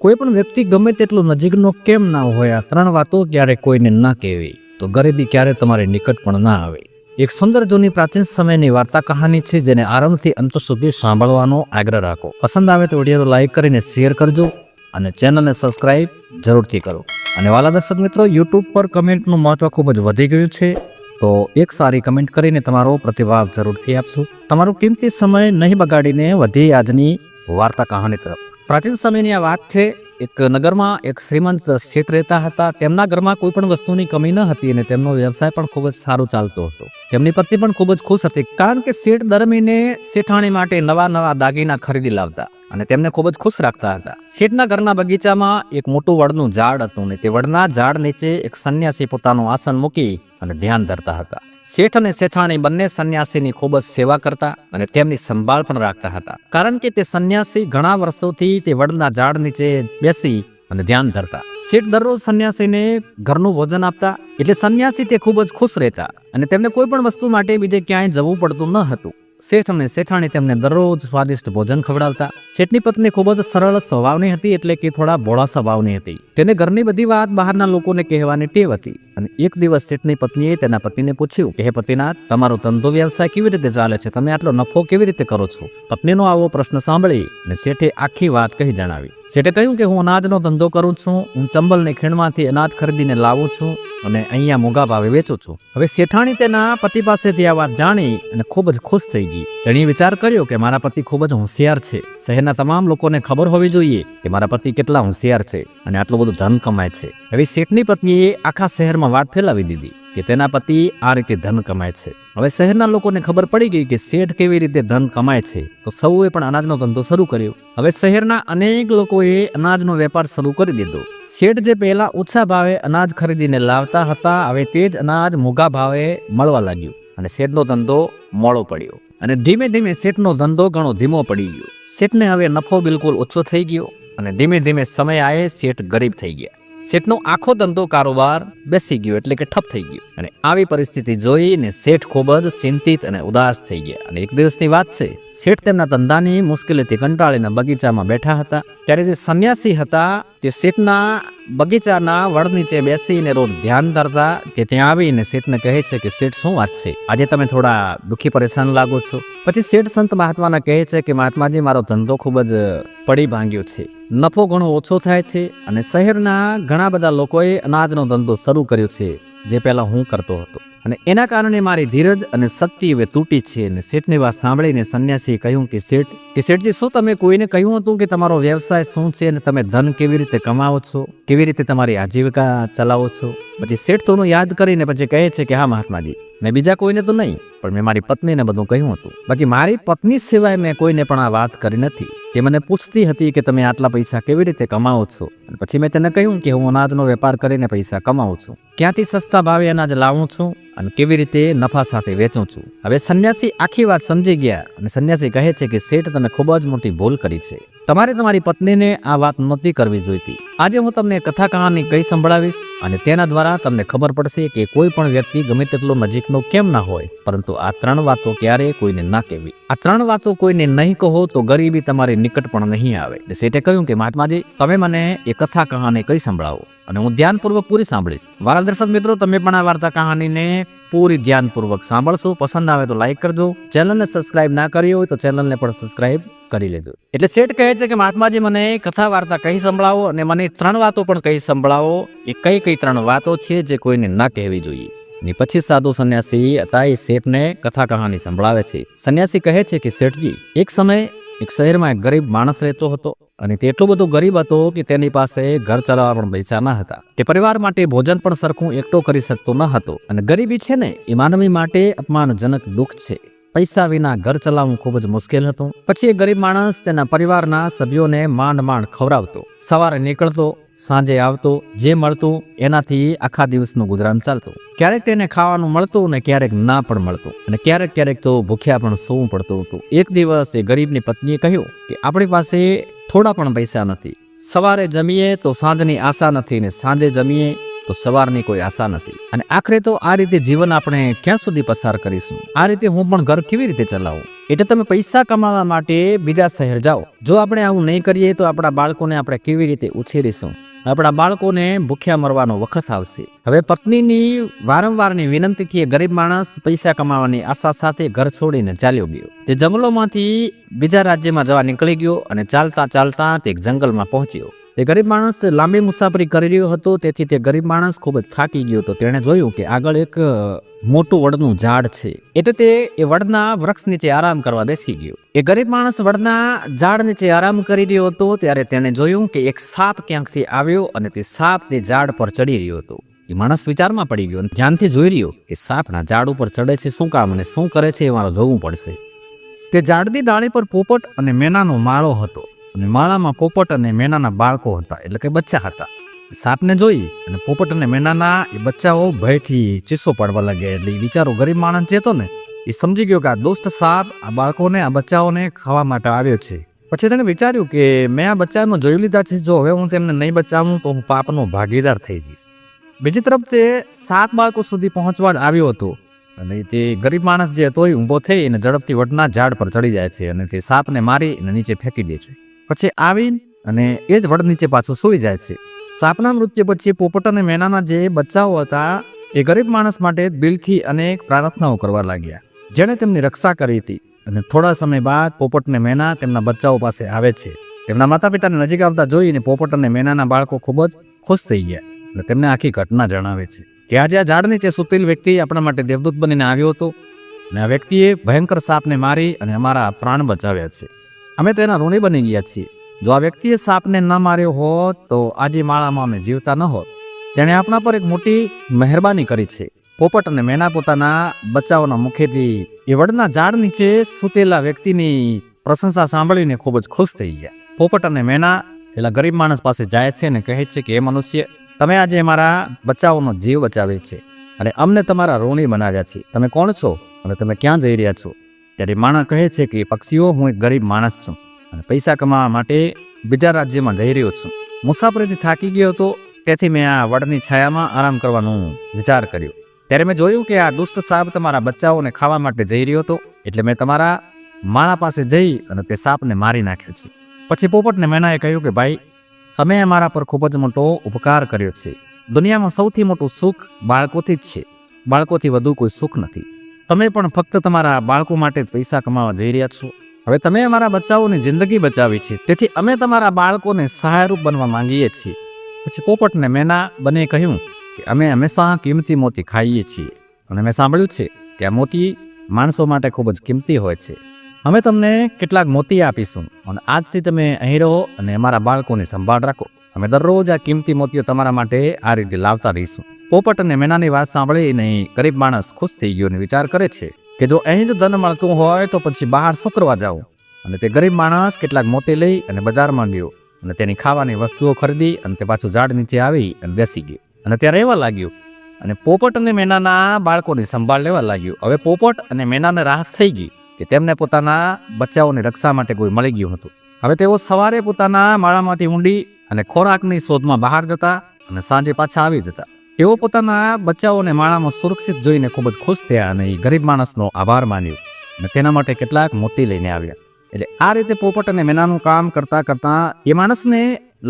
કોઈ પણ વ્યક્તિ ગમે તેટલું નજીકનો કેમ ના હોય, આ ત્રણ વાતો ક્યારે કોઈને ના કહેવી તો ગરીબી ક્યારે તમારી નિકટ પણ ના આવે. એક સુંદર જૂની પ્રાચીન સમયની વાર્તા કહાની છે, જેને આરંભથી અંત સુધી સાંભળવાનો આગ્રહ રાખો. પસંદ આવે તો વિડીયો લાઈક કરીને શેર કરજો અને ચેનલને સબસ્ક્રાઇબ જરૂરથી કરો. અને વાલા દર્શક મિત્રો, યુટ્યુબ પર કમેન્ટનું મહત્વ ખૂબ જ વધી ગયું છે, તો એક સારી કમેન્ટ કરીને તમારો પ્રતિભાવ જરૂરથી આપશો. તમારો કિંમતી સમય નહીં બગાડીને વધી આજની વાર્તા કહાની તરફ. પ્રાચીન સમયની આ વાત છે. એક નગરમાં એક શ્રીમંત શેઠ રહેતા હતા. તેમના ઘરમાં કોઈ પણ વસ્તુની કમી ન હતી અને તેમનો વ્યવસાય પણ ખૂબ જ સારો ચાલતો હતો. તેમની પત્ની પણ ખૂબ જ ખુશ હતી, કારણ કે શેઠ દર મહિને શેઠાણી માટે નવા નવા દાગીના ખરીદી લાવતા અને તેમને ખૂબ જ ખુશ રાખતા હતા. શેઠના ઘરના બગીચામાં એક મોટું વડનું ઝાડ હતું ને તે વડના ઝાડ નીચે એક સંન્યાસી પોતાનું આસન મૂકી અને ધ્યાન ધરતા હતા. શેઠ અને શેઠાણી બંને સંન્યાસીની ખૂબ જ સેવા કરતા અને તેમની સંભાળ પણ રાખતા હતા, કારણ કે તે સંન્યાસી ઘણા વર્ષોથી તે વડના ઝાડ નીચે બેસી અને ધ્યાન ધરતા. શેઠ દરરોજ સંન્યાસીને ઘરનું ભોજન આપતા, એટલે સંન્યાસી તે ખૂબ જ ખુશ રહેતા અને તેમને કોઈ પણ વસ્તુ માટે બીજે ક્યાંય જવું પડતું ન હતું. શેઠ અને શેઠાણી તેમને દરરોજ સ્વાદિષ્ટ ભોજન ખવડાવતા. શેઠની પત્ની ખૂબ જ સરળ સ્વભાવની હતી, એટલે કે થોડા ભોળા સ્વભાવની હતી. તેને ઘરની બધી વાત બહારના લોકોને કહેવાની ટેવ હતી. અને એક દિવસ શેઠની પત્નીએ તેના પતિને પૂછ્યું કે હે પતિનાથ, તમારો ધંધો વ્યવસાય કેવી રીતે ચાલે છે? તમે આટલો નફો કેવી રીતે કરો છો? પત્નીનો આવો પ્રશ્ન સાંભળી અને શેઠે આખી વાત કહી જણાવી. શેઠે કહ્યું કે હું અનાજનો ધંધો કરું છું. હું ચંબલની ખીણમાંથી અનાજ ખરીદીને લાવું છું અને અહીંયા મોંઘા ભાવે વેચું છું. હવે શેઠાણી તેના પતિ પાસેથી આ વાત જાણી અને ખૂબ જ ખુશ થઈ ગઈ. તેણે વિચાર કર્યો કે મારા પતિ ખૂબ જ હોશિયાર છે. શહેરના તમામ લોકોને ખબર હોવી જોઈએ કે મારા પતિ કેટલા હોશિયાર છે અને આટલું બધું ધન કમાય છે. હવે શેઠની પત્નીએ આખા શહેરમાં વાત ફેલાવી દીધી કે તેના પતિ આ રીતે ધન કમાય છે. હવે શહેરના લોકોને ખબર પડી ગઈ કે શેઠ કેવી રીતે ધન કમાય છે, તો સૌએ પણ અનાજનો ધંધો શરૂ કર્યો. હવે શહેરના અનેક લોકોએ અનાજનો વેપાર શરૂ કરી દીધો. શેઠ જે પહેલા ઓછા ભાવે અનાજ ખરીદીને લાવતા હતા, હવે તે જ અનાજ મોંઘા ભાવે મળવા લાગ્યું અને શેઠનો ધંધો મોડો પડ્યો અને ધીમે ધીમે શેઠનો ધંધો ઘણો ધીમો પડી ગયો. શેઠને હવે નફો બિલકુલ ઓછો થઈ ગયો અને ધીમે ધીમે સમય આવે શેઠ ગરીબ થઈ ગયા. શેઠનો આખો ધંધો કારોબાર બેસી ગયો, એટલે કે ઠપ થઈ ગયો. અને આવી પરિસ્થિતિ જોઈને શેઠ ખૂબ જ ચિંતિત અને ઉદાસ થઈ ગયા. અને એક દિવસની વાત છે, શેઠ તેમના ધંધાની મુશ્કેલીથી કંટાળીને બગીચામાં બેઠા હતા. ત્યારે જે સંન્યાસી હતા તે શેઠના બગીચાના વડ નીચે બેસીને રોજ ધ્યાન ધરતા. કે ત્યાં આવીને શેઠને કહે છે કે શેઠ, શું વાત છે? આજે તમે થોડા દુઃખી પરેશાન લાગો છો. પછી શેઠ સંત મહાત્માને કહે છે કે મહાત્માજી, મારો ધંધો ખૂબ જ પડી ભાંગ્યો છે. નફો ઘણો ઓછો થાય છે અને શહેરના ઘણા બધા લોકોએ અનાજનો ધંધો શરૂ કર્યો છે, જે પહેલા હું કરતો હતો, અને એના કારણે મારી ધીરજ અને શક્તિ હવે તૂટી છે. અને શેઠની વાત સાંભળીને સંન્યાસીએ કહ્યું કે શેઠજી, શું તમે કોઈને કહ્યું હતું કે તમારો વ્યવસાય શું છે અને તમે ધન કેવી રીતે કમાવો છો, કેવી રીતે તમારી આજીવિકા ચલાવો છો? પછી શેઠ થોડું યાદ કરીને પછી કહે છે કે હા મહાત્માજી, મેં બીજા કોઈને તો નહીં, પણ મેં મારી પત્નીને બધું કહ્યું હતું. બાકી મારી પત્ની સિવાય મેં કોઈને પણ આ વાત કરી નથી. તે મને પૂછતી હતી કે તમે આટલા પૈસા કેવી રીતે કમાવો છો, અને પછી મેં તેને કહ્યું કે હું અનાજનો વેપાર કરીને પૈસા કમાવું છું, ક્યાંથી સસ્તા ભાવે અનાજ લાવું છું અને કેવી રીતે નફા સાથે વેચું છું. હવે સંન્યાસી આખી વાત સમજી ગયા અને સંન્યાસી કહે છે કે શેઠ, તમે ખૂબ જ મોટી ભૂલ કરી છે. તમારે તમારી પત્નીને આ વાત નહોતી કરવી જોઈતી. આજે હું તમને કથા કહાની કહી સંભળાવીશ અને તેના દ્વારા તમને ખબર પડશે કે કોઈ પણ વ્યક્તિ ગમે તેટલો નજીકનો કેમ ના હોય, પરંતુ આ ત્રણ વાતો ક્યારેય કોઈને ના કહેવી. આ ત્રણ વાતો કોઈને નહીં કહો તો ગરીબી તમારી નિકટ પણ નહીં આવે. શેઠે કહ્યું કે મહાત્માજી, તમે મને એ કથા કહાની કહી સંભળાવો અને હું ધ્યાનપૂર્વક પૂરી સાંભળીશ. વાલા દર્શક મિત્રો, તમે પણ આ વાર્તા કહાનીને પૂરી ધ્યાનપૂર્વક સાંભળશો. પસંદ આવે તો લાઈક કરજો. ચેનલને સબસ્ક્રાઇબ ના કરી હોય તો ચેનલને પણ સબસ્ક્રાઇબ કરી લેજો. એટલે શેઠ કહે છે કે મહાત્માજી, મને કથા વાર્તા કહી સંભળાવો અને મને ત્રણ વાતો પણ કહી સંભળાવો. એ કઈ ત્રણ વાતો છે જે કોઈને ના કહેવી જોઈએ? ને પછી સાધુ સંન્યાસી હતા એ શેઠને કથા કહાની સંભળાવે છે. સંન્યાસી કહે છે કે શેઠજી, એક સમય એક શહેરમાં એક ગરીબ માણસ રહેતો હતો અને તે એટલો બધો ગરીબ હતો કે તેની પાસે ઘર ચલાવવા પણ પૈસા ન હતા. તે પરિવાર માટે ભોજન પણ સરખું એકઠો કરી શકતો ન હતો. અને ગરીબી છે ને, એ માનવી માટે અપમાનજનક દુઃખ છે. પૈસા વિના ઘર ચલાવવું ખૂબ જ મુશ્કેલ હતું. પછી એ ગરીબ માણસ તેના પરિવારના સભ્યોને માંડ ખવડાવતો. સવારે નીકળતો, સાંજે આવતો, જે મળતું એનાથી આખા દિવસનું ગુજરાન ચાલતું. ક્યારેક તેને ખાવાનું મળતું ને ક્યારેક ના પણ મળતું, અને ક્યારેક તો ભૂખ્યા પણ સૂવું પડતું હતું. એક દિવસ એ ગરીબની પત્નીએ કહ્યું કે આપણી પાસે થોડા પણ પૈસા નથી. સવારે જમીએ તો સાંજની આશા નથી ને સાંજે જમીએ તો સવારની કોઈ આશા નથી. અને આખરે તો આ રીતે જીવન આપણે ક્યાં સુધી પસાર કરીશું? આ રીતે હું પણ ઘર કેવી રીતે ચલાવું? એટલે તમે પૈસા કમાવા માટે બીજા શહેર જાઓ. જો આપણે આવું નહીં કરીએ તો આપણા બાળકોને આપણે કેવી રીતે ઉછેરીશું? આપણા બાળકોને ભૂખ્યા મરવાનો વખત આવશે. હવે પત્નીની વારંવારની વિનંતીથી એ ગરીબ માણસ પૈસા કમાવાની આશા સાથે ઘર છોડીને ચાલ્યો ગયો. તે જંગલોમાંથી બીજા રાજ્યમાં જવા નીકળી ગયો અને ચાલતા ચાલતા તે એક જંગલમાં પહોંચ્યો. તે ગરીબ માણસ લાંબી મુસાફરી કરી રહ્યો હતો, તેથી તે ગરીબ માણસ ખૂબ જ થાકી ગયો હતો. તેણે જોયું કે આગળ એક મોટું વડનું ઝાડ છે, એટલે તે એ વડના વૃક્ષ નીચે આરામ કરવા બેસી ગયો. એ ગરીબ માણસ વડના ઝાડ નીચે આરામ કરી રહ્યો હતો ત્યારે તેણે જોયું કે એક સાપ ક્યાંકથી આવ્યો અને તે સાપ તે ઝાડ પર ચડી રહ્યો હતો. એ માણસ વિચારમાં પડી ગયો અને ધ્યાનથી જોઈ રહ્યો કે સાપના ઝાડ ઉપર ચડે છે શું કામ અને શું કરે છે એ મારે જોવું પડશે. તે ઝાડની ડાળી પર પોપટ અને મેનાનો માળો હતો અને માળામાં પોપટ અને મેનાના બાળકો હતા, એટલે કે બચ્ચા હતા. સાપને જોઈ અને પોપટ અને મેનાના એ બચ્ચાઓ ભયથી ચીસો પાડવા લાગ્યા. એટલે એ વિચારો ગરીબ માણસ જે હતો ને એ સમજી ગયો કે આ દોસ્ત સાપ આ બાળકોને આ બચ્ચાઓને ખાવા માટે આવ્યો છે. પછી તેણે વિચાર્યું કે મેં આ બચ્ચાઓને જોઈ લીધા છે, જો હવે હું તેમને નહીં બચાવું તો હું પાપનો ભાગીદાર થઈ જઈશ. બીજી તરફ તે 7 બાળકો સુધી પહોંચવા આવ્યો હતો અને તે ગરીબ માણસ જે હતો એ ઊભો થઈ અને ઝડપથી વડના ઝાડ પર ચડી જાય છે અને તે સાપને મારી અને નીચે ફેંકી દે છે. પછી આવીને અને એ જ વડ નીચે પાછું સૂઈ જાય છે. સાપના મૃત્યુ પછી પોપટ અને મેનાના જે બચ્ચાઓ હતા એ ગરીબ માણસ માટે દિલથી અનેક પ્રાર્થનાઓ કરવા લાગ્યા, જેણે તેમની રક્ષા કરી હતી. અને થોડા સમય બાદ પોપટ અને મેના તેમના બચ્ચાઓ પાસે આવે છે. તેમના માતા પિતાને નજીક આવતા જોઈને પોપટ અને મેનાના બાળકો ખૂબ જ ખુશ થઈ ગયા અને તેમને આખી ઘટના જણાવે છે કે આજે આ ઝાડ નીચે સૂતેલ વ્યક્તિ આપણા માટે દેવદૂત બનીને આવ્યો હતો અને આ વ્યક્તિએ ભયંકર સાપને મારી અને અમારા પ્રાણ બચાવ્યા છે. અમે તેના ઋણી બની ગયા છીએ. જો આ વ્યક્તિએ સાપને ન માર્યો હોત તો આજે માળામાં અમે જીવતા ન હોત. તેણે આપણા પર એક મોટી મહેરબાની કરી છે. પોપટ અને મેના પોતાના બચ્ચાઓના મુખેથી એ વડના ઝાડ નીચે સૂતેલા વ્યક્તિની પ્રશંસા સાંભળીને ખૂબ જ ખુશ થઈ ગયા. પોપટ અને મેના પેલા ગરીબ માણસ પાસે જાય છે અને કહે છે કે એ મનુષ્ય, તમે આજે અમારા બચ્ચાઓનો જીવ બચાવ્યો છે અને અમને તમારા ઋણી બનાવ્યા છે. તમે કોણ છો અને તમે ક્યાં જઈ રહ્યા છો? ત્યારે માણસ કહે છે કે પક્ષીઓ, હું એક ગરીબ માણસ છું અને પૈસા કમાવા માટે બીજા રાજ્યમાં જઈ રહ્યો છું. મુસાફરીથી થાકી ગયો હતો, તેથી મેં આ વડની છાયામાં આરામ કરવાનો વિચાર કર્યો. ત્યારે મેં જોયું કે આ દુષ્ટ સાપ તમારા બચ્ચાઓને ખાવા માટે જઈ રહ્યો હતો, એટલે મેં તમારા માળા પાસે જઈ અને તે સાપને મારી નાખ્યો છે. પછી પોપટને મેનાએ કહ્યું કે ભાઈ, તમે અમારા પર ખૂબ જ મોટો ઉપકાર કર્યો છે. દુનિયામાં સૌથી મોટું સુખ બાળકોથી જ છે. બાળકોથી વધુ કોઈ સુખ નથી. તમે પણ ફક્ત તમારા બાળકો માટે જ પૈસા કમાવા જઈ રહ્યા છો. હવે તમે અમારા બચ્ચાઓની જિંદગી બચાવી છે, તેથી અમે તમારા બાળકોને સહાયરૂપ બનવા માંગીએ છીએ. પછી પોપટ ને મેના બંને કહ્યું કે અમે હંમેશા કિંમતી મોતી ખાઈએ છીએ અને મેં સાંભળ્યું છે કે આ મોતી માણસો માટે ખૂબ જ કિંમતી હોય છે. અમે તમને કેટલાક મોતી આપીશું અને આજથી તમે અહીં રહો અને અમારા બાળકોની સંભાળ રાખો. અમે દરરોજ આ કિંમતી મોતીઓ તમારા માટે આ રીતે લાવતા રહીશું. પોપટ અને મેનાની વાત સાંભળીને ગરીબ માણસ ખુશ થઈ ગયો અને વિચાર કરે છે કે જો અહીં જ ધન મળતું હોય તો પછી બહાર શું કરવા જાઉં. અને તે ગરીબ માણસ કેટલાક મોતી લઈ અને બજારમાં ગયો અને તેની ખાવાની વસ્તુઓ ખરીદી અને તે પાછું ઝાડ નીચે આવી અને બેસી ગયો અને ત્યાં રહેવા લાગ્યો અને પોપટ અને મેનાના બાળકોની સંભાળ લેવા લાગ્યો. હવે પોપટ અને મેનાને રાહત થઈ ગઈ કે તેમને પોતાના બચ્ચાઓની રક્ષા માટે કોઈ મળી ગયું હતું. હવે તેઓ સવારે પોતાના માળામાંથી ઊંડી અને ખોરાકની શોધમાં બહાર જતા અને સાંજે પાછા આવી જતા. તેઓ પોતાના બચ્ચાઓને માળામાં સુરક્ષિત જોઈને ખૂબ જ ખુશ થયા અને એ ગરીબ માણસનો આભાર માન્યો અને તેના માટે કેટલાક મોતી લઈને આવ્યા. એટલે આ રીતે પોપટ અને મેનાનું કામ કરતાં કરતાં એ માણસને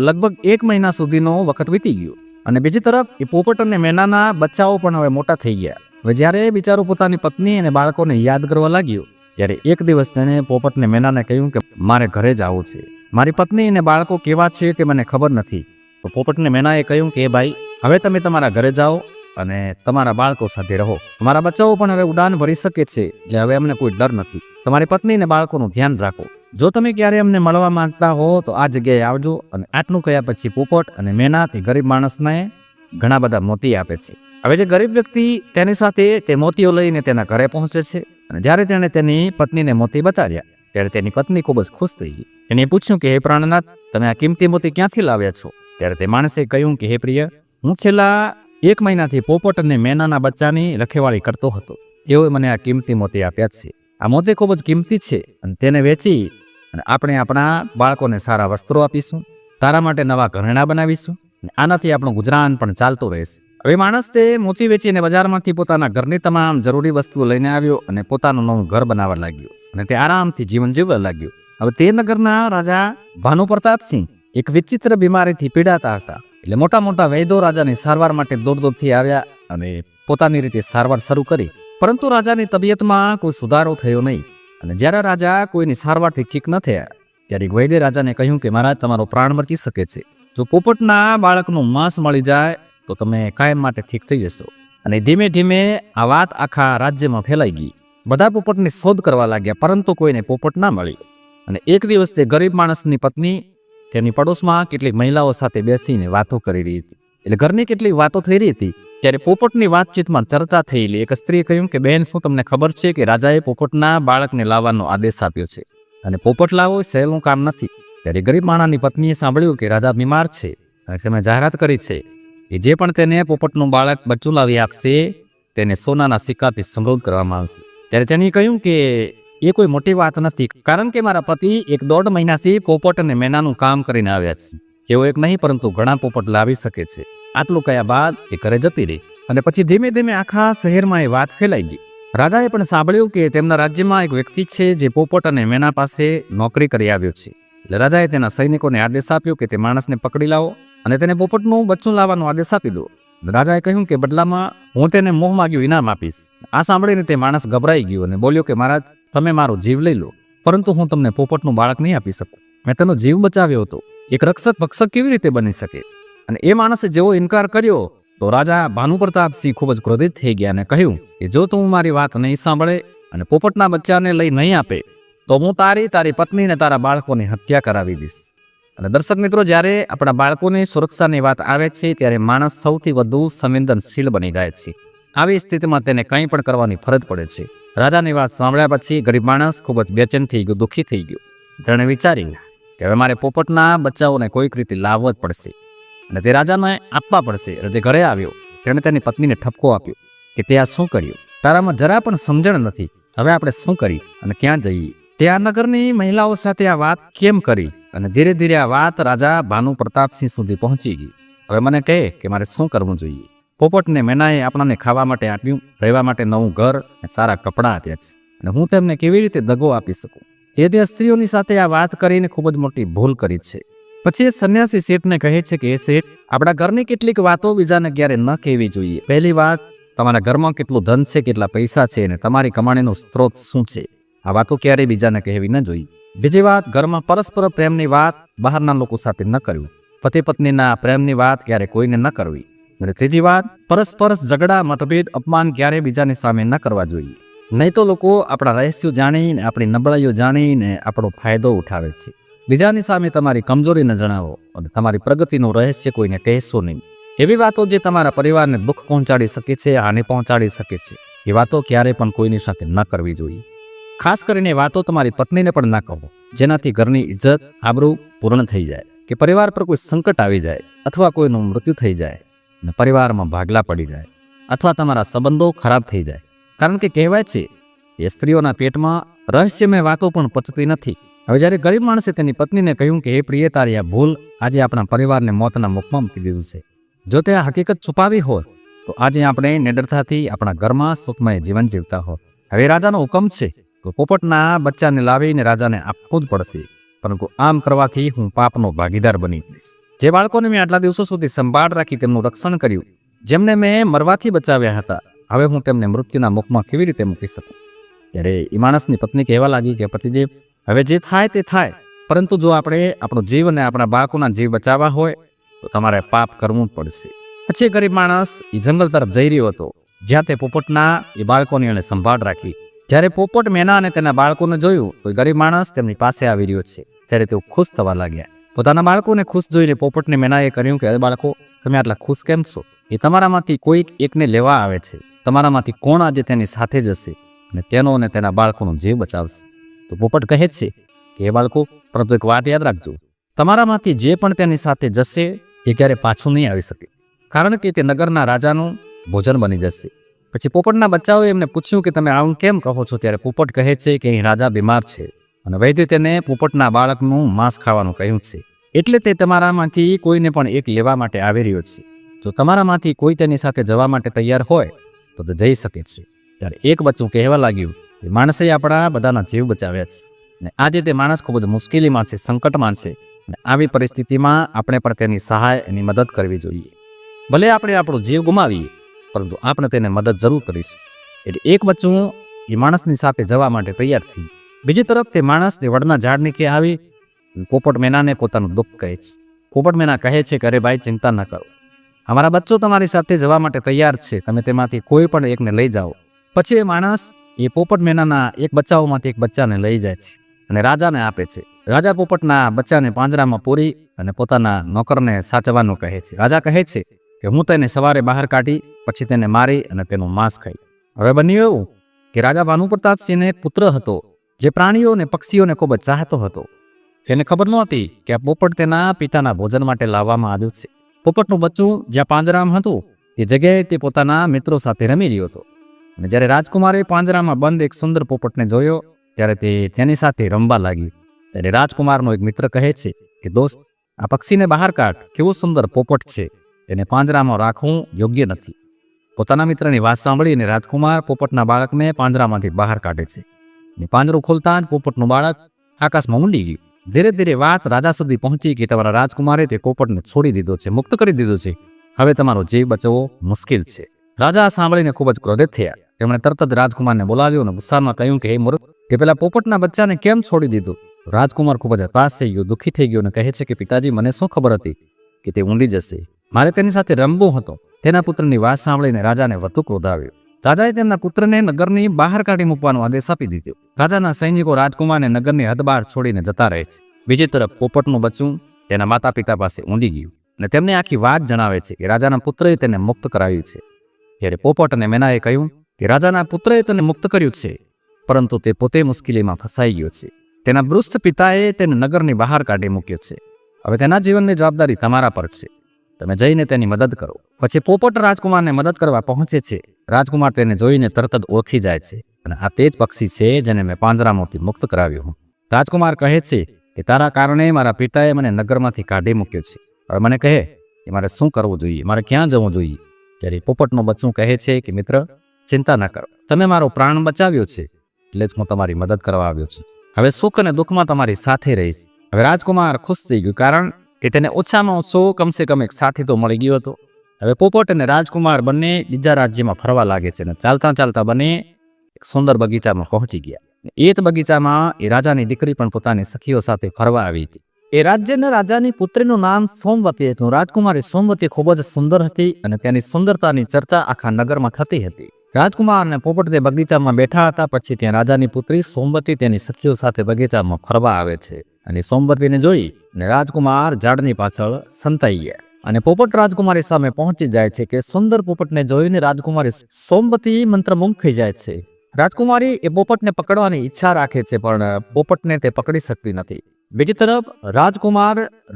લગભગ 1 મહિના સુધીનો વખત વીતી ગયો. અને બીજી તરફ એ પોપટ અને મેનાના બચ્ચાઓ પણ હવે મોટા થઈ ગયા. હવે જ્યારે બિચારો પોતાની પત્ની અને બાળકોને યાદ કરવા લાગ્યો ત્યારે એક દિવસ તેણે પોપટ ને મેનાને કહ્યું કે મારે ઘરે જ આવવું છે. મારી પત્ની અને બાળકો કેવા છે તે મને ખબર નથી. તો પોપટ ને મેનાએ કહ્યું કે ભાઈ, હવે તમે તમારા ઘરે જાઓ અને તમારા બાળકો સાથે રહો. તમારા બચ્ચાઓ પણ હવે ઉડાન ભરી શકે છે, એટલે હવે અમને કોઈ ડર નથી. તમારી પત્ની અને બાળકોનું ધ્યાન રાખો. જો તમે ક્યારે અમને મળવા માંગતા હો તો આ જગ્યાએ આવજો. અને આટલું કહ્યા પછી પોપટ અને મેના તે ગરીબ માણસને ઘણા બધા મોતી આપે છે. હવે જે ગરીબ વ્યક્તિ તેની સાથે તે મોતીઓ લઈને તેના ઘરે પહોંચે છે અને જ્યારે તેણે તેની પત્નીને મોતી બતાવ્યા ત્યારે તેની પત્ની ખૂબ જ ખુશ થઈ ગઈ. એને પૂછ્યું કે હે પ્રાણનાથ, તમે આ કિંમતી મોતી ક્યાંથી લાવ્યા છો? ત્યારે તે માણસે કહ્યું કે હે પ્રિય, હું છેલ્લા 1 મહિનાથી પોપટ અને મેનાના બચ્ચાની રખેવાળી કરતો હતો. તેઓએ મને આ કિંમતી મોતી આપ્યા છે. આ મોતી ખૂબ જ કિંમતી છે અને તેને વેચી અને આપણે આપણા બાળકોને સારા વસ્ત્રો આપીશું, તારા માટે નવા ઘરેણાં બનાવીશું અને આનાથી આપણું ગુજરાન પણ ચાલતું રહેશે. હવે માણસ તે મોતી વેચીને બજારમાંથી પોતાના ઘરની તમામ જરૂરી વસ્તુઓ લઈને આવ્યો અને પોતાનું નવું ઘર બનાવવા લાગ્યો. અને તે આરામથી જીવન જીવવા લાગ્યો. હવે તે નગરના રાજા ભાનુ પ્રતાપસિંહ એક વિચિત્ર બીમારીથી પીડાતા હતા. એટલે મોટા મોટા વૈદ્યો રાજાની સારવાર માટે દૂર દૂરથી આવ્યા અને પોતાની રીતે સારવાર શરૂ કરી. પરંતુ રાજાની તબિયતમાં કોઈ સુધારો થયો નહીં. અને જ્યારે રાજા કોઈની સારવારથી ઠીક ન થયા ત્યારે એક વૈદ્ય રાજાને કહ્યું કે મહારાજ, તમારો પ્રાણ મરચી શકે છે. જો પોપટના બાળકનું માંસ મળી જાય તો તમે કાયમ માટે ઠીક થઈ જશો. અને ધીમે ધીમે આ વાત આખા રાજ્યમાં ફેલાઈ ગઈ. બધા પોપટની શોધ કરવા લાગ્યા, પરંતુ કોઈને પોપટ ના મળી. અને એક દિવસ તે ગરીબ માણસની પત્ની તેની પડોશમાં કેટલીક મહિલાઓ સાથે બેસીને વાતો કરી રહી હતી. એટલે ઘરની કેટલીક વાતો થઈ રહી હતી ત્યારે પોપટની વાતચીતમાં ચર્ચા થયેલી. એક સ્ત્રીએ કહ્યું કે બહેન, શું તમને ખબર છે કે રાજાએ પોપટના બાળકને લાવવાનો આદેશ આપ્યો છે અને પોપટ લાવવો સહેલું કામ નથી. ત્યારે ગરીબ માણસની પત્નીએ સાંભળ્યું કે રાજા બીમાર છે અને તેમણે જાહેરાત કરી છે કે જે પણ તેને પોપટનું બાળક બચ્ચું લાવી આપશે તેને સોનાના સિક્કાથી સમૃદ્ધ કરવામાં આવશે. ત્યારે તેણે કહ્યું કે એ કોઈ મોટી વાત નથી, કારણ કે મારા પતિ 1.5 મહિનાથી પોપટ અને મેનાનું કામ કરીને આવ્યા છે. એવો એક નહીં પરંતુ ઘણા પોપટ લાવી શકે છે. આટલું કહ્યા બાદ એ ઘરે જતી રહી. અને પછી ધીમે ધીમે આખા શહેરમાં એ વાત ફેલાઈ ગઈ. રાજાએ પણ સાંભળ્યું કે તેમના રાજ્યમાં એક વ્યક્તિ છે જે પોપટ અને મેના પાસે નોકરી કરી આવ્યો છે. એટલે રાજાએ તેના સૈનિકોને આદેશ આપ્યો કે તે માણસને પકડી લાવો અને તેને પોપટનું બચ્ચું લાવવાનો આદેશ આપી દો. રાજાએ કહ્યું કે બદલામાં હું તેને મોહ માગ્યું ઇનામ આપીશ. આ સાંભળીને તે માણસ ગભરાઈ ગયો અને બોલ્યો કે મહારાજ, તમે મારો જીવ લઈ લો, પરંતુ હું તમને પોપટનું બાળક નહીં આપી શકું. મેં તેનો જીવ બચાવ્યો હતો. એક રક્ષક ભક્ષક કેવી રીતે બની શકે? અને એ માણસે જેવો ઇનકાર કર્યો તો રાજા ભાનુ પ્રતાપસિંહ ખૂબ જ ક્રોધિત થઈ ગયા અને કહ્યું કે જો તું મારી વાત નહીં સાંભળે અને પોપટના બચ્ચાને લઈ નહીં આપે તો હું તારી પત્ની અને તારા બાળકોની હત્યા કરાવી દઈશ. અને દર્શક મિત્રો, જ્યારે આપણા બાળકોની સુરક્ષાની વાત આવે છે ત્યારે માણસ સૌથી વધુ સંવેદનશીલ બની જાય છે. આવી સ્થિતિમાં તેને કંઈ પણ કરવાની ફરજ પડે છે. રાજાની વાત સાંભળ્યા પછી ગરીબ માણસ ખૂબ જ બેચેન થઈ ગયો, દુઃખી થઈ ગયો. તેણે વિચાર્યું કે હવે મારે પોપટના બચ્ચાઓને કોઈક રીતે લાવવા જ પડશે અને તે રાજાને આપવા પડશે. અને તે ઘરે આવ્યો. તેણે તેની પત્નીને ઠપકો આપ્યો કે તે આ શું કર્યું? તારામાં જરા પણ સમજણ નથી. હવે આપણે શું કરી અને ક્યાં જઈએ? તે આ નગરની મહિલાઓ સાથે આ વાત કેમ કરી? અને ધીરે ધીરે આ વાત રાજા ભાનુ પ્રતાપસિંહ સુધી પહોંચી ગઈ. હવે મને કહે કે મારે શું કરવું જોઈએ? પોપટને મેનાએ આપણાને ખાવા માટે આપ્યું, રહેવા માટે નવું ઘર અને સારા કપડાં આપ્યા છે, અને હું તેમને કેવી રીતે દગો આપી શકું? તે સ્ત્રીઓની સાથે આ વાત કરીને ખૂબ જ મોટી ભૂલ કરી છે. પછી એ સંન્યાસી શેઠને કહે છે કે એ શેઠ, આપણા ઘરની કેટલીક વાતો બીજાને ક્યારે ન કહેવી જોઈએ. પહેલી વાત, તમારા ઘરમાં કેટલું ધન છે, કેટલા પૈસા છે અને તમારી કમાણીનો સ્ત્રોત શું છે, આ વાતો ક્યારેય બીજાને કહેવી ન જોઈએ. બીજી વાત, ઘરમાં પરસ્પર પ્રેમની વાત બહારના લોકો સાથે ન કરવી. પતિ પત્નીના પ્રેમની વાત ક્યારે કોઈને ન કરવી. અને ત્રીજી વાત, પરસ્પર ઝઘડા, મતભેદ, અપમાન ક્યારે બીજાની સામે ન કરવા જોઈએ. નહીં તો લોકો આપણા રહસ્યો જાણીને, આપણી નબળાઈઓ જાણીને આપણો ફાયદો ઉઠાવે છે. બીજાની સામે તમારી કમજોરી ન જણાવો અને તમારી પ્રગતિનું રહસ્ય કોઈને કહેશો નહીં. એવી વાતો જે તમારા પરિવારને દુઃખ પહોંચાડી શકે છે, હાનિ પહોંચાડી શકે છે, એ વાતો ક્યારે પણ કોઈની સાથે ન કરવી જોઈએ. ખાસ કરીને વાતો તમારી પત્નીને પણ ના કહો, જેનાથી ઘરની ઇજ્જત, આબરૂ પૂર્ણ થઈ જાય કે પરિવાર પર કોઈ સંકટ આવી જાય અથવા કોઈનું મૃત્યુ થઈ જાય અને પરિવારમાં ભાગલા પડી જાય અથવા તમારા સંબંધો ખરાબ થઈ જાય. કારણ કે કહેવાય છે એ સ્ત્રીઓના પેટમાં રહસ્યમય વાતો પણ પચતી નથી. હવે જ્યારે ગરીબ માણસે તેની પત્નીને કહ્યું કે હે પ્રિય, તારી આ ભૂલ આજે આપણા પરિવારને મોતના મુખમાં મૂકી દીધું છે. જો તે આ હકીકત છુપાવી હોત તો આજે આપણે નિડરતાથી આપણા ઘરમાં સુખમય જીવન જીવતા હોત. હવે રાજાનો હુકમ છે તો પોપટના બચ્ચાને લાવીને રાજાને આપવું જ પડશે, પરંતુ આમ કરવાથી હું પાપનો ભાગીદાર બની જઈશ. જે બાળકોને મેં આટલા દિવસો સુધી સંભાળ રાખી, તેમનું રક્ષણ કર્યું, જેમને મેં મરવાથી બચાવ્યા હતા, હવે હું તેમને મૃત્યુના મુખમાં કેવી રીતે મૂકી શકું? ત્યારે એ માણસની પત્ની કહેવા લાગી કે પતિદેવ, હવે જે થાય તે થાય, પરંતુ જો આપણે આપણો જીવ અને આપણા બાળકોના જીવ બચાવવા હોય તો તમારે પાપ કરવું જ પડશે. પછી ગરીબ માણસ એ જંગલ તરફ જઈ રહ્યો હતો, જ્યાં તે પોપટના એ બાળકોની એણે સંભાળ રાખી. જ્યારે પોપટ મેના અને તેના બાળકોને જોયું તો ગરીબ માણસ તેમની પાસે આવી રહ્યો છે, ત્યારે તેઓ ખુશ થવા લાગ્યા. પોતાના બાળકોને ખુશ જોઈને પોપટને મેનાએ કહ્યું કે બાળકો, તમે આટલા ખુશ કેમ છો? એ તમારામાંથી કોઈક એકને લેવા આવે છે. તમારામાંથી કોણ આજે તેની સાથે જશે અને તેનો અને તેના બાળકોનો જીવ બચાવશે? તો પોપટ કહે છે કે એ બાળકો, પરંતુ એક વાત યાદ રાખજો, તમારામાંથી જે પણ તેની સાથે જશે એ ક્યારે પાછું નહીં આવી શકે, કારણ કે તે નગરના રાજાનું ભોજન બની જશે. પછી પોપટના બચ્ચાઓએ એમને પૂછ્યું કે તમે આવું કેમ કહો છો? ત્યારે પોપટ કહે છે કે અહીં રાજા બીમાર છે અને વૈદ્ય તેને પોપટના બાળકનું માંસ ખાવાનું કહ્યું છે, એટલે તે તમારામાંથી કોઈને પણ એક લેવા માટે આવી રહ્યો છે. જો તમારામાંથી કોઈ તેની સાથે જવા માટે તૈયાર હોય તો તે જઈ શકે છે. ત્યારે એક બચ્ચું કહેવા લાગ્યું એ માણસે આપણા બધાના જીવ બચાવ્યા છે અને આજે તે માણસ ખૂબ જ મુશ્કેલીમાં છે, સંકટમાં છે અને આવી પરિસ્થિતિમાં આપણે પણ તેની સહાય, એની મદદ કરવી જોઈએ. ભલે આપણે આપણો જીવ ગુમાવીએ, પરંતુ આપણે તેને મદદ જરૂર કરીશું. એટલે એક બચ્ચું એ માણસની સાથે જવા માટે તૈયાર થઈ. બીજી તરફ તે માણસ તે વડના ઝાડ નીચે આવી પોપટ મેનાને પોતાનું દુઃખ કહે છે. પોપટ મેના કહે છે કે અરે ભાઈ, ચિંતા ન કરો, અમારા બચ્ચો તમારી સાથે જવા માટે તૈયાર છે, તમે તેમાંથી કોઈ પણ એકને લઈ જાઓ. પછી એ માણસ એ પોપટ મેનાના એક બચ્ચાઓમાંથી એક બચ્ચાને લઈ જાય છે અને રાજાને આપે છે. રાજા પોપટના બચ્ચાને પાંજરામાં પૂરી અને પોતાના નોકરને સાચવવાનું કહે છે. રાજા કહે છે કે હું તેને સવારે બહાર કાઢી પછી તેને મારી અને તેનું માંસ ખાઈ. હવે બન્યું એવું કે રાજા ભાનુપ્રતાપસિંહને એક પુત્ર હતો જે પ્રાણીઓ અને પક્ષીઓને ખૂબ જ ચાહતો હતો. તેને ખબર નહોતી કે આ પોપટ તેના પિતાના ભોજન માટે લાવવામાં આવ્યું છે. પોપટનું બચ્ચું જ્યાં પાંજરામાં હતું તે જગ્યાએ તે પોતાના મિત્રો સાથે રમી રહ્યો હતો અને જ્યારે રાજકુમારે પાંજરામાં બંધ એક સુંદર પોપટને જોયો ત્યારે તે તેની સાથે રમવા લાગી. ત્યારે રાજકુમારનો એક મિત્ર કહે છે કે દોસ્ત, આ પક્ષીને બહાર કાઢ, કેવો સુંદર પોપટ છે, તેને પાંજરામાં રાખવું યોગ્ય નથી. પોતાના મિત્રની વાત સાંભળીને રાજકુમાર પોપટના બાળકને પાંજરામાંથી બહાર કાઢે છે અને પાંજરું ખોલતા જ પોપટનું બાળક આકાશમાં ઊંડી ગયું. ધીરે ધીરે વાત રાજા સુધી પહોંચી કે તમારા રાજકુમારે તે પોપટને છોડી દીધો છે, મુક્ત કરી દીધો છે, હવે તમારો જીવ બચાવવો મુશ્કેલ છે. રાજા સાંભળીને ખૂબ જ ક્રોધિત થયા. તેમણે તરત જ રાજકુમારને બોલાવ્યો અને ગુસ્સામાં કહ્યું કે હે મૂર્ખ, કે પેલા પોપટના બચ્ચાને કેમ છોડી દીધું? રાજકુમાર ખૂબ જ હતાશ થઈ ગયો, દુઃખી થઈ ગયો અને કહે છે કે પિતાજી, મને શું ખબર હતી કે તે ઊંડી જશે? મારે તેની સાથે રમવું હતો. તેના પુત્રની વાત સાંભળીને રાજાને વધુ ક્રોધ આવ્યો. રાજાએ તેમના પુત્રને નગરની બહાર કાઢી મૂકવાનો આદેશ આપી દીધો. રાજાના સૈનિકો રાજકુમારને નગરની હદ બહાર છોડીને જતા રહે છે. બીજી તરફ પોપટનું બચ્ચું તેના માતા પિતા પાસે ઊંડી ગયું અને તેમને આખી વાત જણાવે છે કે રાજાના પુત્રએ તેને મુક્ત કરાવ્યું છે. ત્યારે પોપટ અને મેનાએ કહ્યું કે રાજાના પુત્રએ તેને મુક્ત કર્યું છે, પરંતુ તે પોતે મુશ્કેલીમાં ફસાઈ ગયો છે. તેના વૃષ્ઠ પિતાએ તેને નગરની બહાર કાઢી મૂક્યો છે. હવે તેના જીવનની જવાબદારી તમારા પર છે, તમે જઈને તેની મદદ કરો. પછી પોપટ રાજકુમારને મદદ કરવા પહોંચે છે. રાજકુમાર તેને જોઈને તરત જ ઓળખી જાય છે અને આ તે જ પક્ષી છે જેને મેં પાંજરામાંથી મુક્ત કરાવ્યો. રાજકુમાર કહે છે કે તારા કારણે મારા પિતાએ મને નગરમાંથી કાઢી મૂક્યો છે. હવે મને કહે કે મારે શું કરવું જોઈએ, મારે ક્યાં જવું જોઈએ? ત્યારે પોપટનું બચ્ચું કહે છે કે મિત્ર, ચિંતા ન કરો, તમે મારો પ્રાણ બચાવ્યો છે એટલે જ હું તમારી મદદ કરવા આવ્યો છું. હવે સુખ અને દુઃખમાં તમારી સાથે રહીશ. હવે રાજકુમાર ખુશ થઈ ગયું, કારણ કે તેને ઓછામાં ઓછો કમસે કમ એક સાથી તો મળી ગયો હતો. હવે પોપટ અને રાજકુમાર બંને બીજા રાજ્યમાં ફરવા લાગે છે અને ચાલતા ચાલતા બંને એક સુંદર બગીચામાં પહોંચી ગયા. એ જ બગીચામાં એ રાજાની દીકરી પણ પોતાની સખીઓ સાથે ફરવા આવી હતી. એ રાજ્યના રાજાની પુત્રીનું નામ સોમવતી હતું. રાજકુમારી સોમવતી ખૂબ જ સુંદર હતી અને તેની સુંદરતાની ચર્ચા આખા નગરમાં થતી હતી. રાજકુમાર અને પોપટ તે બગીચામાં બેઠા હતા. પછી ત્યાં રાજાની પુત્રી સોમવતી તેની સખીઓ સાથે બગીચામાં ફરવા આવે છે અને સોમવતીને જોઈ અને રાજકુમાર ઝાડની પાછળ સંતાઈ ગયા અને પોપટ રાજકુમારી સામે પહોંચી જાય છે કે સુંદર પોપટને જોઈને રાજકુમારી સોમવતી મંત્રમુગ્ધ થઈ જાય છે. રાજકુમારી એ પોપટને પકડવાની ઈચ્છા રાખે છે, પણ પોપટને તે પકડી શકતી નથી. બીજી તરફ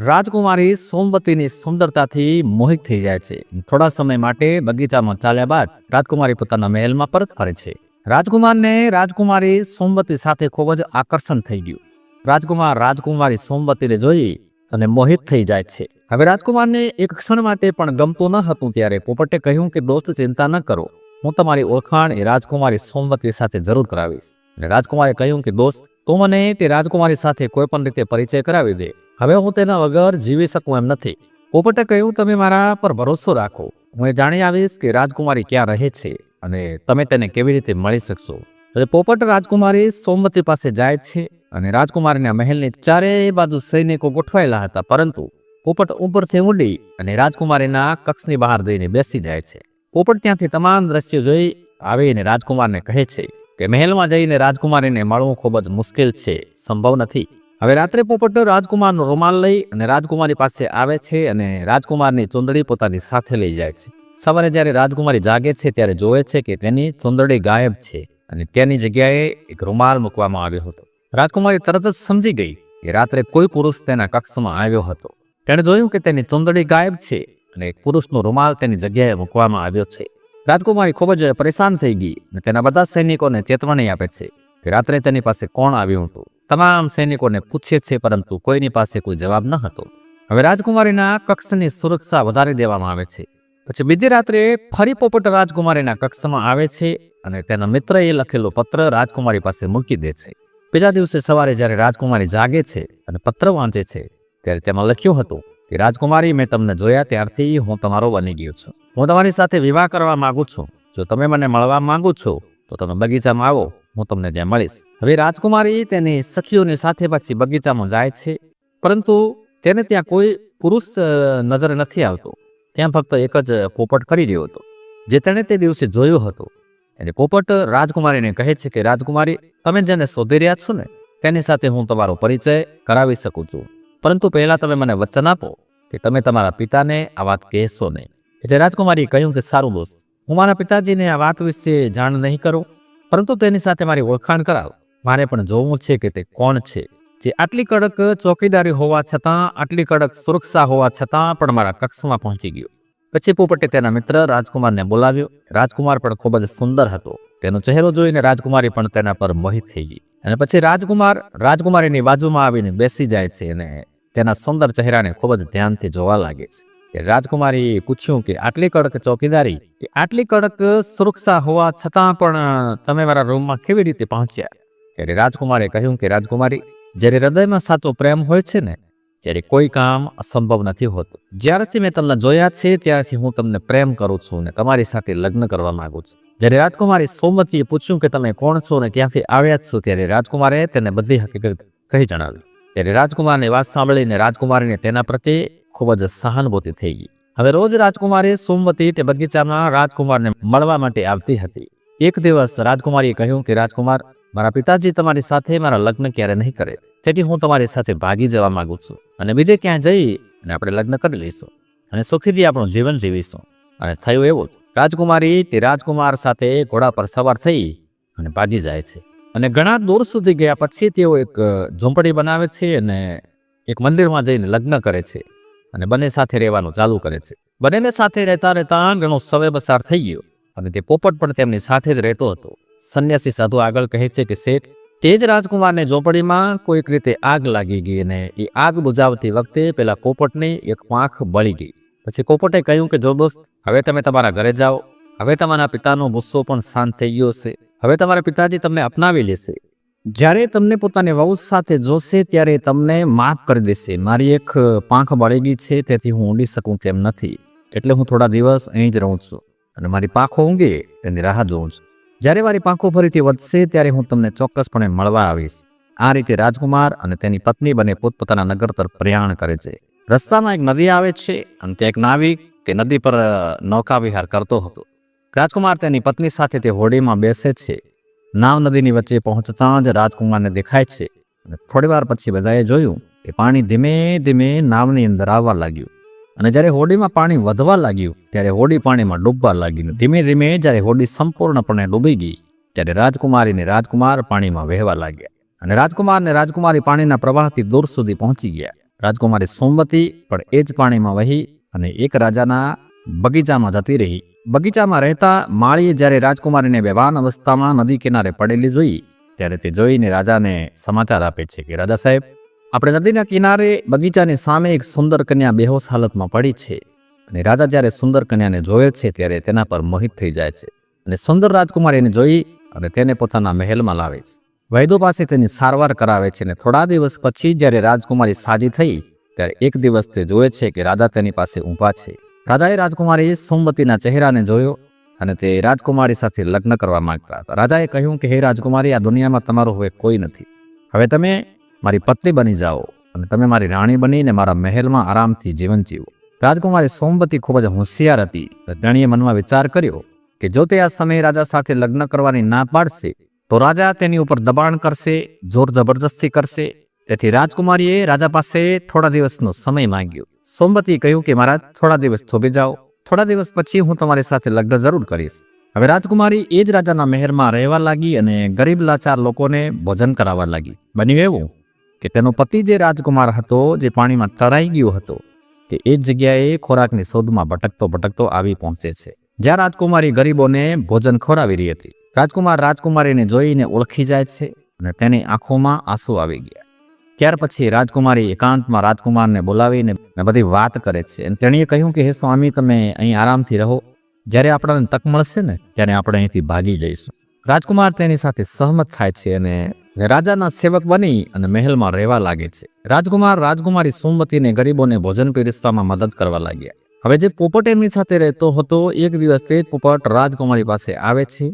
રાજકુમારી સોમવતીની સુંદરતાથી મોહિત થઈ જાય છે. થોડા સમય માટે બગીચામાં ચાલ્યા બાદ રાજકુમારી પોતાના મહેલમાં પરત ફરે છે. રાજકુમારને રાજકુમારી સોમવતી સાથે ખૂબ જ આકર્ષણ થઈ ગયું. રાજકુમાર રાજકુમારી સોમવતીને જોઈ અને મોહિત થઈ જાય છે. હવે રાજકુમારને એક ક્ષણ માટે પણ ગમતું ન હતું. ત્યારે પોપટે કહ્યું કે દોસ્ત, ચિંતા ન કરો, હું તમારી ઓળખાણ એ રાજકુમારી સોમવતી સાથે જરૂર કરાવીશ. અને રાજકુમારે કહ્યું કે દોસ્ત, તું મને તે રાજકુમારી સાથે કોઈ પણ રીતે પરિચય કરાવી દે, હવે હું તેના વગર જીવી શકું એમ નથી. પોપટે કહ્યું, તમે મારા પર ભરોસો રાખો, હું એ જાણી આવીશ કે રાજકુમારી ક્યાં રહે છે અને તમે તેને કેવી રીતે મળી શકશો. એટલે પોપટ રાજકુમારી સોમવતી પાસે જાય છે અને રાજકુમારીના મહેલની ચારેય બાજુ સૈનિકો ગોઠવાયેલા હતા, પરંતુ પોપટ ઉપરથી ઉડી અને રાજકુમારીના કક્ષની બહાર જઈને બેસી જાય છે. પોપટ ત્યાંથી તમામ દ્રશ્યો જોઈ આવીને રાજકુમારને કહે છે કે મહેલમાં જઈને રાજકુમારીને મળવું ખૂબ જ મુશ્કેલ છે, સંભવ નથી. હવે રાત્રે પોપટ રાજકુમારનો રૂમાલ લઈ અને રાજકુમારી પાસે આવે છે અને રાજકુમારની ચુંદડી પોતાની સાથે લઈ જાય છે. સવારે જ્યારે રાજકુમારી જાગે છે ત્યારે જોવે છે કે તેની ચુંદડી ગાયબ છે અને તેની જગ્યાએ એક રૂમાલ મૂકવામાં આવ્યો હતો. રાજકુમારી તરત જ સમજી ગઈ કે રાત્રે કોઈ પુરુષ તેના કક્ષમાં આવ્યો હતો. તેણે જોયું કે તેની ચુંદડી ગાયબ છે અને એક પુરુષનો રૂમાલ તેની જગ્યાએ મૂકવામાં આવ્યો છે. રાજકુમારી ખૂબ જ પરેશાન થઈ ગઈ અને તેના બધા સૈનિકોને ચેતવણી આપે છે કે રાત્રે તેની પાસે કોણ આવ્યું હતું. તમામ સૈનિકોને પૂછે છે, પરંતુ કોઈની પાસે કોઈ જવાબ ન હતો. હવે રાજકુમારીના કક્ષની સુરક્ષા વધારી દેવામાં આવે છે. પછી બીજી રાત્રે ફરી પોપટ રાજકુમારીના કક્ષમાં આવે છે અને તેના મિત્રએ લખેલો પત્ર રાજકુમારી પાસે મૂકી દે છે. બીજા દિવસે સવારે જ્યારે રાજકુમારી જાગે છે અને પત્ર વાંચે છે ત્યારે તેમાં લખ્યું હતું કે રાજકુમારી, મેં તમને જોયા ત્યારથી હું તમારો બની ગયો છું. હું તમારી સાથે વિવાહ કરવા માંગુ છું. જો તમે મને મળવા માંગો છો તો તમે બગીચામાં આવો, હું તમને ત્યાં મળીશ. હવે રાજકુમારી તેની સખીઓની સાથે પાછી બગીચામાં જાય છે, પરંતુ તેને ત્યાં કોઈ પુરુષ નજરે નથી આવતો. ત્યાં ફક્ત એક જ પોપટ કરી રહ્યો હતો જે તેણે તે દિવસે જોયો હતો. અને પોપટ રાજકુમારીને કહે છે કે રાજકુમારી, તમે જેને શોધી રહ્યા છો ને તેની સાથે હું તમારો પરિચય કરાવી શકું છું, પરંતુ પહેલા તમે મને વચન આપો કે તમે તમારા પિતાને આ વાત કહેશો નહીં. એટલે રાજકુમારીએ કહ્યું કે સારું દોસ્ત, હું મારા પિતાજીને આ વાત વિશે જાણ નહીં કરું, પરંતુ તેની સાથે મારી ઓળખાણ કરાવ. મારે પણ જોવું છે કે તે કોણ છે જે આટલી કડક ચોકીદારી હોવા છતાં, આટલી કડક સુરક્ષા હોવા છતાં પણ મારા કક્ષમાં પહોંચી ગયો. પછી પોપટે તેના મિત્ર રાજકુમારને બોલાવ્યો. રાજકુમાર પણ ખૂબ જ સુંદર હતો. તેનો ચહેરો જોઈને રાજકુમારી પણ તેના પર મોહિત થઈ ગઈ. અને પછી રાજકુમાર રાજકુમારીની બાજુમાં આવીને બેસી જાય છે અને તેના સુંદર ચહેરાને ખૂબ જ ધ્યાનથી જોવા લાગે છે. રાજકુમારીએ પૂછ્યું કે આટલી કડક ચોકીદારી, કે આટલી કડક સુરક્ષા હોવા છતાં પણ તમે મારા રૂમમાં કેવી રીતે પહોંચ્યા? ત્યારે રાજકુમારે કહ્યું કે રાજકુમારી, જ્યારે હૃદયમાં સાચો પ્રેમ હોય છે ને ત્યારે કોઈ કામ અસંભવ નથી હોતું. જ્યારથી મેં તમને જોયા છે ત્યારથી હું તમને પ્રેમ કરું છું અને તમારી સાથે લગ્ન કરવા માંગુ છું. જ્યારે રાજકુમારી સોમવતીએ પૂછ્યું કે તમે કોણ છો અને ક્યાંથી આવ્યા છો, ત્યારે રાજકુમારે તેને બધી હકીકત કહી જણાવી. ત્યારે રાજકુમારની વાત સાંભળીને રાજકુમારીને તેના પ્રત્યે ખૂબ જ સહાનુભૂતિ થઈ ગઈ. હવે રોજ રાજકુમારી સોમવતી તે બગીચામાં રાજકુમારને મળવા માટે આવતી હતી. એક દિવસ રાજકુમારીએ કહ્યું કે રાજકુમાર, મારા પિતાજી તમારી સાથે મારા લગ્ન ક્યારે નહીં કરે, તેથી હું તમારી સાથે ભાગી જવા માંગુ છું અને બીજે ક્યાં જઈ અને આપણે લગ્ન કરી લઈશું અને સુખીથી આપણું જીવન જીવીશું. અને થયું એવું જ. રાજકુમારી તે રાજકુમાર સાથે ઘોડા પર સવાર થઈ અને ભાગી જાય છે. અને ઘણા દૂર સુધી ગયા પછી તેઓ એક ઝૂંપડી બનાવે છે અને એક મંદિરમાં જઈને લગ્ન કરે છે અને બંને સાથે રહેવાનું ચાલુ કરે છે. બંનેને સાથે રહેતા રહેતા ઘણો સમય પસાર થઈ ગયો અને તે પોપટ પણ તેમની સાથે જ રહેતો હતો. સંન્યાસી સાધુ આગળ કહે છે કે શેઠ, તે જ રાજકુમારને ઝોપડીમાં કોઈક રીતે આગ લાગી ગઈ અને એ આગ બુઝાવતી વખતે પેલા પોપટની એક પાંખ બળી ગઈ. પછી પોપટે કહ્યું કે જો દોસ્ત, હવે તમે તમારા ઘરે જાઓ. હવે તમારા પિતાનો ગુસ્સો પણ શાંત થઈ ગયો છે. હવે તમારા પિતાજી તમને અપનાવી લેશે. જ્યારે તમને પોતાની વહુ સાથે જોશે ત્યારે તમને માફ કરી દેશે. મારી એક પાંખ બળી ગઈ છે, તેથી હું ઊંડી શકું તેમ નથી, એટલે હું થોડા દિવસ અહીં જ રહું છું અને મારી પાંખો ઊંઘે તેની રાહ જોઉં છું. જ્યારે મારી પાંખો ફરીથી વધશે ત્યારે હું તમને ચોક્કસપણે મળવા આવીશ. આ રીતે રાજકુમાર અને તેની પત્ની બંને પોતપોતાના નગર તરફ પ્રયાણ કરે છે. રસ્તામાં એક નદી આવે છે અને ત્યાં એક નાવિક તે નદી પર નૌકા વિહાર કરતો હતો. રાજકુમાર તેની પત્ની સાથે તે હોડીમાં બેસે છે. નાવ નદીની વચ્ચે પહોંચતા જ રાજકુમારને દેખાય છે અને થોડી વાર પછી બધાએ જોયું કે પાણી ધીમે ધીમે નાવની અંદર આવવા લાગ્યું અને જ્યારે હોડીમાં પાણી વધવા લાગ્યું ત્યારે હોડી પાણીમાં ડૂબવા લાગી. ધીમે ધીમે જ્યારે હોડી સંપૂર્ણપણે ડૂબી ગઈ ત્યારે રાજકુમારીને રાજકુમાર પાણીમાં વહેવા લાગ્યા અને રાજકુમારને રાજકુમારી પાણીના પ્રવાહથી દૂર સુધી પહોંચી ગયા. રાજકુમારી સોમવતી પણ એ જ પાણીમાં વહી અને એક રાજાના બગીચામાં જતી રહી. બગીચામાં રહેતા માળીએ જ્યારે રાજકુમારીને બેભાન અવસ્થામાં નદી કિનારે પડેલી જોઈ ત્યારે તે જોઈને રાજાને સમાચાર આપે છે કે રાજા સાહેબ, આપણે નદીના કિનારે બગીચાની સામે એક સુંદર કન્યા બેહોશ હાલતમાં પડી છે. અને રાજા જ્યારે સુંદર કન્યાને જોવે છે ત્યારે તેના પર મોહિત થઈ જાય છે અને સુંદર રાજકુમારીને જોઈ અને તેને પોતાના મહેલમાં લાવે છે. વૈદો પાસે તેની સારવાર કરાવે છે અને થોડા દિવસ પછી જ્યારે રાજકુમારી સાજી થઈ ત્યારે એક દિવસ તે જોવે છે કે રાજા તેની પાસે ઊભા છે. રાજાએ રાજકુમારી સોમવતીના ચહેરાને જોયો અને તે રાજકુમારી સાથે લગ્ન કરવા માંગતા હતા. રાજાએ કહ્યું કે હે રાજકુમારી, આ દુનિયામાં તમારું હવે કોઈ નથી. હવે તમે મારી પત્ની બની જાઓ અને તમે મારી રાણી બનીને મારા મહેલમાં આરામથી જીવન જીવો. રાજકુમારી સોમવતી ખૂબ જ હોશિયાર હતી. તેણીએ મનમાં વિચાર કર્યો કે જો તે આ સમયે રાજા સાથે લગ્ન કરવાની ના પાડશે તો રાજા તેની ઉપર દબાણ કરશે, જોર જબરજસ્તી કરશે. તેથી રાજકુમારીએ રાજા પાસે થોડા દિવસનો સમય માંગ્યો. સોમવતીએ કહ્યું કે મહારાજ, થોડા દિવસ થોભી જાઓ. થોડા દિવસ પછી હું તમારી સાથે લગ્ન જરૂર કરીશ. હવે રાજકુમારી એ જ રાજાના મહેરમાં રહેવા લાગી અને ગરીબ લાચાર લોકોને ભોજન કરાવવા લાગી. બન્યું એવું કે તેનો પતિ જે રાજકુમાર હતો, જે પાણીમાં તણાઈ ગયો હતો, તે એ જ જગ્યાએ ખોરાકની શોધમાં ભટકતો આવી પહોંચે છે, જ્યાં રાજકુમારી ગરીબોને ભોજન ખવડાવી રહી હતી. રાજકુમાર રાજકુમારીને જોઈને ઓળખી જાય છે અને તેની આંખોમાં આંસુ આવી ગયા. ત્યાર પછી રાજકુમારી એકાંતમાં રાજકુમારને બોલાવીને બધી વાત કરે છે અને તેણીએ કહ્યું કે હે સ્વામી, તમે અહીં આરામથી રહો. જ્યારે આપણને તક મળશે ને ત્યારે આપણે અહીંથી ભાગી જઈશું. રાજકુમાર તેની સાથે સહમત થાય છે અને રાજાના સેવક બની અને મહેલમાં રહેવા લાગે છે. રાજકુમાર રાજકુમારી સુમતીને ગરીબોને ભોજન પીરસવામાં મદદ કરવા લાગ્યા. હવે જે પોપટ એમની સાથે રહેતો હતો, એક દિવસ તે જ પોપટ રાજકુમારી પાસે આવે છે.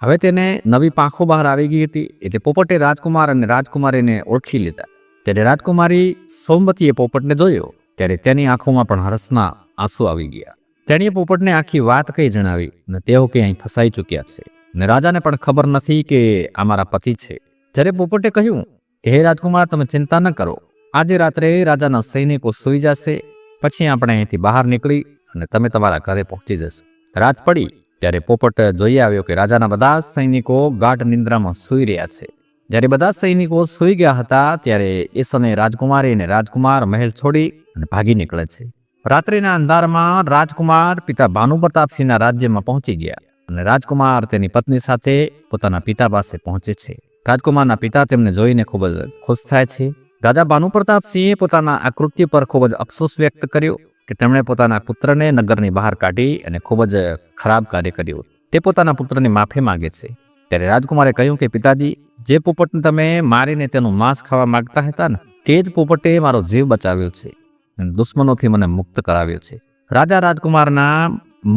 હવે તેને નવી પાંખો બહાર આવી ગઈ હતી, એટલે પોપટે રાજકુમાર અને રાજકુમારીને ઓળખી લીધા. ત્યારે રાજકુમારી સોમવતીએ પોપટને જોયો ત્યારે તેની આંખોમાં પણ હર્ષના આંસુ આવી ગયા. તેણીએ પોપટને આખી વાત કઈ જણાવી અને તેઓ કે અહીં ફસાઈ ચૂક્યા છે અને રાજાને પણ ખબર નથી કે આ મારા પતિ છે. જ્યારે પોપટે કહ્યું કે હે રાજકુમાર, તમે ચિંતા ન કરો, આજે રાત્રે રાજાના સૈનિકો સૂઈ જશે, પછી આપણે અહીંથી બહાર નીકળી અને તમે તમારા ઘરે પહોંચી જશો. રાત પડી ત્યારે પોપટ જોઈ આવ્યો કે રાજાના બધા સૈનિકો ગાઢ નિંદ્રામાં સૂઈ રહ્યા છે. જ્યારે બધા સૈનિકો સૂઈ ગયા હતા ત્યારે એ સમયે રાજકુમારી અને રાજકુમાર મહેલ છોડી અને ભાગી નીકળે છે. રાત્રિના અંધારમાં રાજકુમાર પિતા ભાનુ પ્રતાપસિંહના રાજ્યમાં પહોંચી ગયા અને રાજકુમાર તેની પત્ની સાથે પોતાના પિતા પાસે પહોંચે છે. રાજકુમારના પિતા તેમને જોઈને ખૂબ જ ખુશ થાય છે. રાજા ભાનુ પ્રતાપસિંહે પોતાના આ કૃત્ય પર ખૂબ જ અફસોસ વ્યક્ત કર્યો કે તેમણે પોતાના પુત્રને નગરની બહાર કાઢી અને ખૂબ જ ખરાબ કાર્ય કર્યું. તે પોતાના પુત્રની માફી માંગે છે. ત્યારે રાજકુમારે કહ્યું કે પિતાજી, જે પોપટને તમે મારીને તેનું માંસ ખાવા માંગતા હતા ને, તે જ પોપટે મારો જીવ બચાવ્યો છે અને દુશ્મનોથી મને મુક્ત કરાવ્યો છે. રાજા રાજકુમારના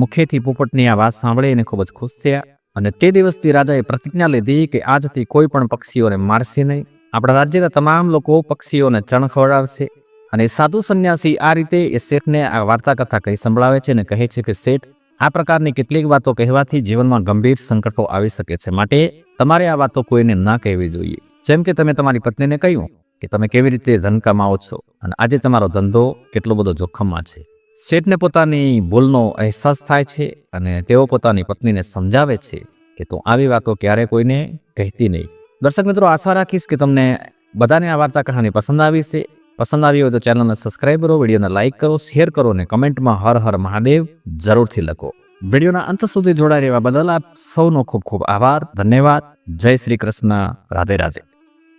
મુખેથી પોપટની આ વાત સાંભળીને ખૂબ જ ખુશ થયા અને તે દિવસથી રાજાએ પ્રતિજ્ઞા લીધી કે આજથી કોઈ પણ પક્ષીઓને મારશે નહીં. આપણા રાજ્યના તમામ લોકો પક્ષીઓને ચણ ખવડાવશે. અને સાધુ સંન્યાસી આ રીતે એ શેઠને આ વાર્તા કથા કહી સંભળાવે છે અને કહે છે કે શેઠ, આ પ્રકારની કેટલીક વાતો કહેવાથી જીવનમાં ગંભીર સંકટો આવી શકે છે, માટે તમારે આ વાતો કોઈને ના કહેવી જોઈએ. જેમ કે તમે તમારી પત્નીને કહ્યું કે તમે કેવી રીતે ધન કમાવો છો અને આજે તમારો ધંધો કેટલો બધો જોખમમાં છે. શેઠને પોતાની ભૂલનો અહેસાસ થાય છે અને તેઓ પોતાની પત્નીને સમજાવે છે કે તું આવી વાતો ક્યારે કોઈને કહેતી નહીં. દર્શક મિત્રો, આશા રાખીશ કે તમને બધાને આ વાર્તા કહાની પસંદ આવી છે. પસંદ આવી હોય તો ચેનલને સબસ્ક્રાઈબ કરો, વિડીયોને લાઇક કરો, શેર કરો અને કમેન્ટમાં હર હર મહાદેવ જરૂરથી લખો. વિડીયોના અંત સુધી જોડાઈ રહેવા બદલ આપ સૌનો ખૂબ ખૂબ આભાર. ધન્યવાદ. જય શ્રી કૃષ્ણ. રાધે રાધે.